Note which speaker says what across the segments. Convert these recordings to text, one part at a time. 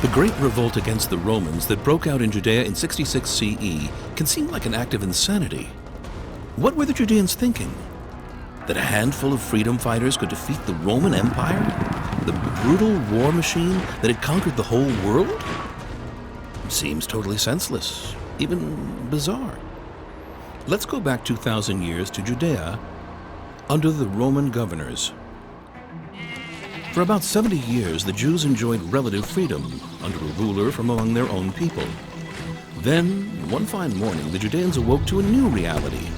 Speaker 1: The Great Revolt against the Romans that broke out in Judea in 66 CE can seem like an act of insanity. What were the Judeans thinking? That a handful of freedom fighters could defeat the Roman Empire? The brutal war machine that had conquered the whole world? Seems totally senseless, even bizarre. Let's go back 2,000 years to Judea under the Roman governors. For about 70 years, the Jews enjoyed relative freedom under a ruler from among their own people. Then, one fine morning, the Judeans awoke to a new reality.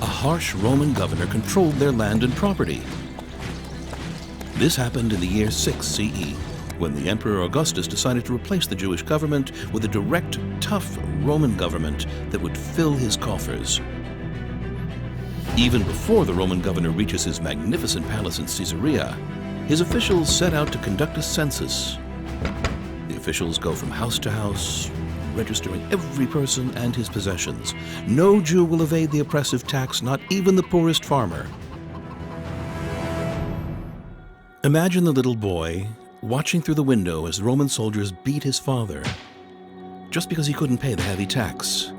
Speaker 1: A harsh Roman governor controlled their land and property. This happened in the year 6 CE, when the Emperor Augustus decided to replace the Jewish government with a direct, tough Roman government that would fill his coffers. Even before the Roman governor reaches his magnificent palace in Caesarea, his officials set out to conduct a census. The officials go from house to house, registering every person and his possessions. No Jew will evade the oppressive tax, not even the poorest farmer. Imagine the little boy watching through the window as Roman soldiers beat his father, just because he couldn't pay the heavy tax.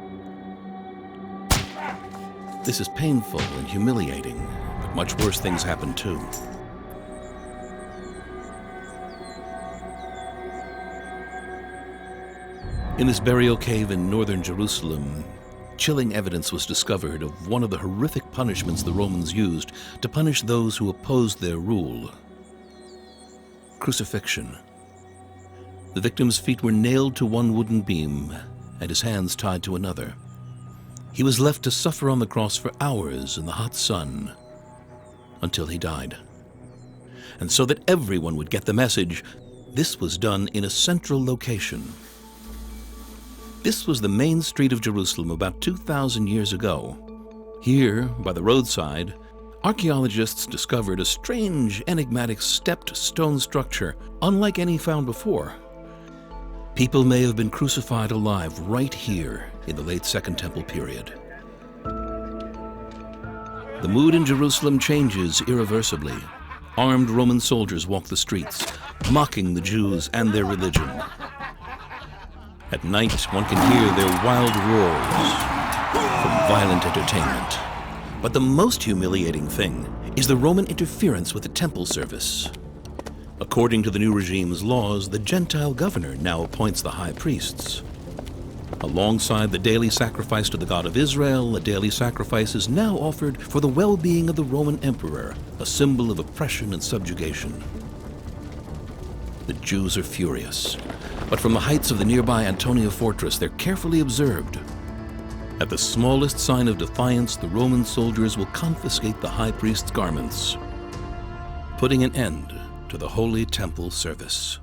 Speaker 1: This is painful and humiliating, but much worse things happen too. In this burial cave in northern Jerusalem, chilling evidence was discovered of one of the horrific punishments the Romans used to punish those who opposed their rule: crucifixion. The victim's feet were nailed to one wooden beam and his hands tied to another. He was left to suffer on the cross for hours in the hot sun until he died. And so that everyone would get the message, this was done in a central location. This was the main street of Jerusalem about 2,000 years ago. Here, by the roadside, archaeologists discovered a strange, enigmatic stepped stone structure, unlike any found before. People may have been crucified alive right here in the late Second Temple period. The mood in Jerusalem changes irreversibly. Armed Roman soldiers walk the streets, mocking the Jews and their religion. At night, one can hear their wild roars from violent entertainment. But the most humiliating thing is the Roman interference with the temple service. According to the new regime's laws, the Gentile governor now appoints the high priests. Alongside the daily sacrifice to the God of Israel, a daily sacrifice is now offered for the well-being of the Roman emperor, a symbol of oppression and subjugation. The Jews are furious, but from the heights of the nearby Antonia fortress, they're carefully observed. At the smallest sign of defiance, the Roman soldiers will confiscate the high priest's garments, putting an end to the holy temple service.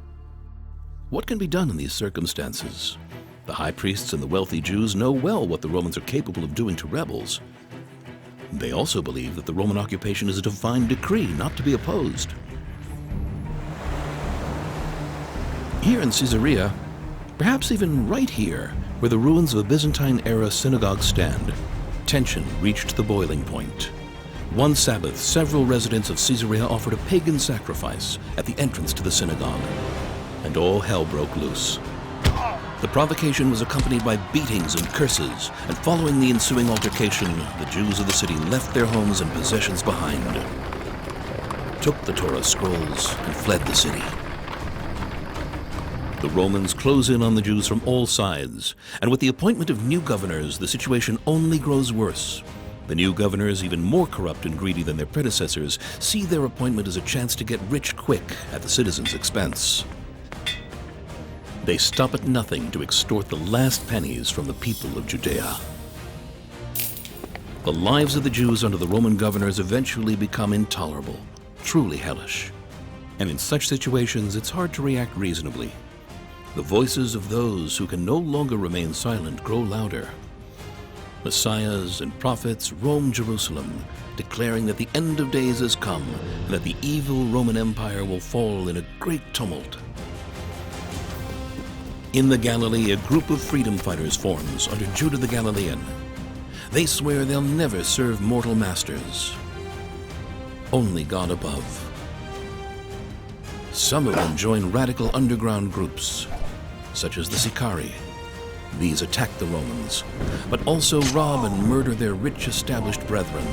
Speaker 1: What can be done in these circumstances? The high priests and the wealthy Jews know well what the Romans are capable of doing to rebels. They also believe that the Roman occupation is a divine decree not to be opposed. Here in Caesarea, perhaps even right here, where the ruins of a Byzantine-era synagogue stand, tension reached the boiling point. One Sabbath, several residents of Caesarea offered a pagan sacrifice at the entrance to the synagogue, and all hell broke loose. The provocation was accompanied by beatings and curses, and following the ensuing altercation, the Jews of the city left their homes and possessions behind, took the Torah scrolls, and fled the city. The Romans close in on the Jews from all sides, and with the appointment of new governors, the situation only grows worse. The new governors, even more corrupt and greedy than their predecessors, see their appointment as a chance to get rich quick at the citizens' expense. They stop at nothing to extort the last pennies from the people of Judea. The lives of the Jews under the Roman governors eventually become intolerable, truly hellish. And in such situations, it's hard to react reasonably. The voices of those who can no longer remain silent grow louder. Messiahs and prophets roam Jerusalem, declaring that the end of days has come and that the evil Roman Empire will fall in a great tumult. In the Galilee, a group of freedom fighters forms under Judah the Galilean. They swear they'll never serve mortal masters, only God above. Some of them join radical underground groups, such as the Sicari. These attack the Romans, but also rob and murder their rich established brethren,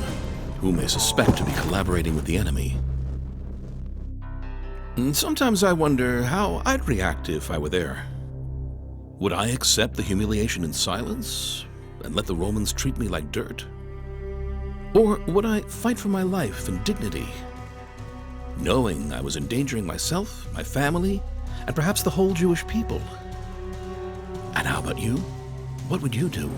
Speaker 1: whom they suspect to be collaborating with the enemy. And sometimes I wonder how I'd react if I were there. Would I accept the humiliation in silence and let the Romans treat me like dirt? Or would I fight for my life and dignity, knowing I was endangering myself, my family, and perhaps the whole Jewish people? And how about you? What would you do?